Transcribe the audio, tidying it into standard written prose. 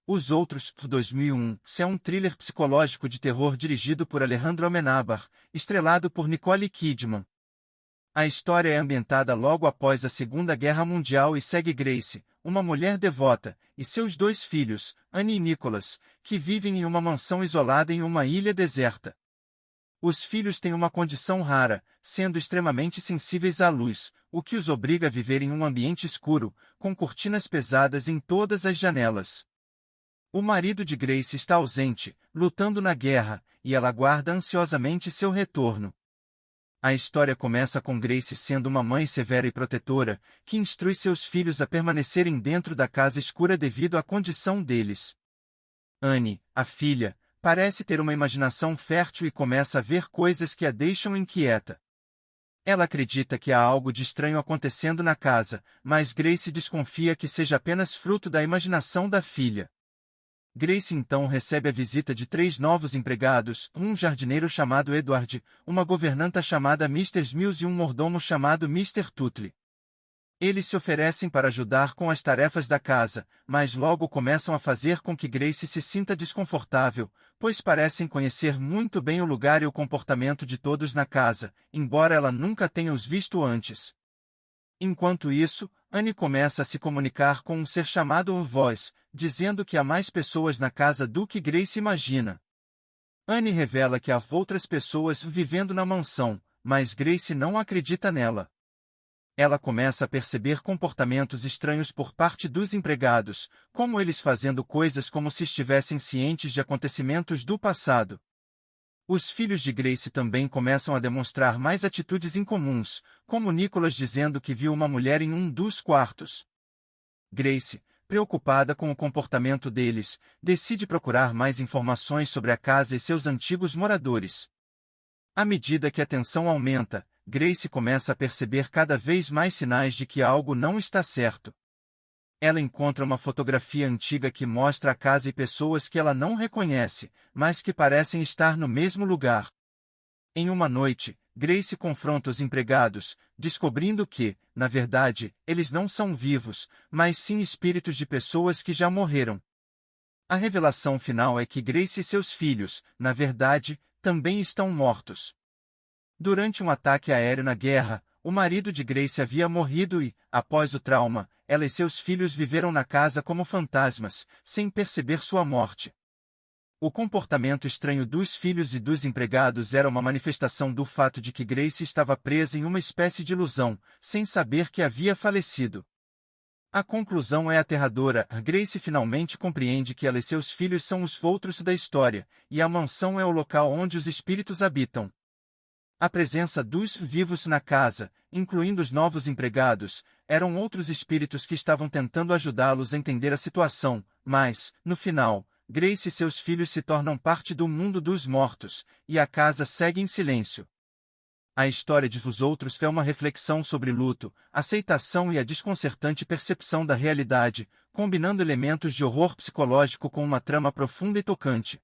Os Outros, 2001, é um thriller psicológico de terror dirigido por Alejandro Amenábar, estrelado por Nicole Kidman. A história é ambientada logo após a Segunda Guerra Mundial e segue Grace, uma mulher devota, e seus dois filhos, Annie e Nicholas, que vivem em uma mansão isolada em uma ilha deserta. Os filhos têm uma condição rara, sendo extremamente sensíveis à luz, o que os obriga a viver em um ambiente escuro, com cortinas pesadas em todas as janelas. O marido de Grace está ausente, lutando na guerra, e ela aguarda ansiosamente seu retorno. A história começa com Grace sendo uma mãe severa e protetora, que instrui seus filhos a permanecerem dentro da casa escura devido à condição deles. Annie, a filha, parece ter uma imaginação fértil e começa a ver coisas que a deixam inquieta. Ela acredita que há algo de estranho acontecendo na casa, mas Grace desconfia que seja apenas fruto da imaginação da filha. Grace então recebe a visita de 3 novos empregados, um jardineiro chamado Edward, uma governanta chamada Mr. Smills e um mordomo chamado Mr. Tuttle. Eles se oferecem para ajudar com as tarefas da casa, mas logo começam a fazer com que Grace se sinta desconfortável, pois parecem conhecer muito bem o lugar e o comportamento de todos na casa, embora ela nunca tenha os visto antes. Enquanto isso, Annie começa a se comunicar com um ser chamado Voz, dizendo que há mais pessoas na casa do que Grace imagina. Annie revela que há outras pessoas vivendo na mansão, mas Grace não acredita nela. Ela começa a perceber comportamentos estranhos por parte dos empregados, como eles fazendo coisas como se estivessem cientes de acontecimentos do passado. Os filhos de Grace também começam a demonstrar mais atitudes incomuns, como Nicholas dizendo que viu uma mulher em um dos quartos. Grace, preocupada com o comportamento deles, decide procurar mais informações sobre a casa e seus antigos moradores. À medida que a tensão aumenta, Grace começa a perceber cada vez mais sinais de que algo não está certo. Ela encontra uma fotografia antiga que mostra a casa e pessoas que ela não reconhece, mas que parecem estar no mesmo lugar. Em uma noite, Grace confronta os empregados, descobrindo que, na verdade, eles não são vivos, mas sim espíritos de pessoas que já morreram. A revelação final é que Grace e seus filhos, na verdade, também estão mortos. Durante um ataque aéreo na guerra, o marido de Grace havia morrido e, após o trauma, ela e seus filhos viveram na casa como fantasmas, sem perceber sua morte. O comportamento estranho dos filhos e dos empregados era uma manifestação do fato de que Grace estava presa em uma espécie de ilusão, sem saber que havia falecido. A conclusão é aterradora. Grace finalmente compreende que ela e seus filhos são os Outros da história, e a mansão é o local onde os espíritos habitam. A presença dos vivos na casa, incluindo os novos empregados, eram outros espíritos que estavam tentando ajudá-los a entender a situação, mas, no final, Grace e seus filhos se tornam parte do mundo dos mortos, e a casa segue em silêncio. A história de Os Outros é uma reflexão sobre luto, aceitação e a desconcertante percepção da realidade, combinando elementos de horror psicológico com uma trama profunda e tocante.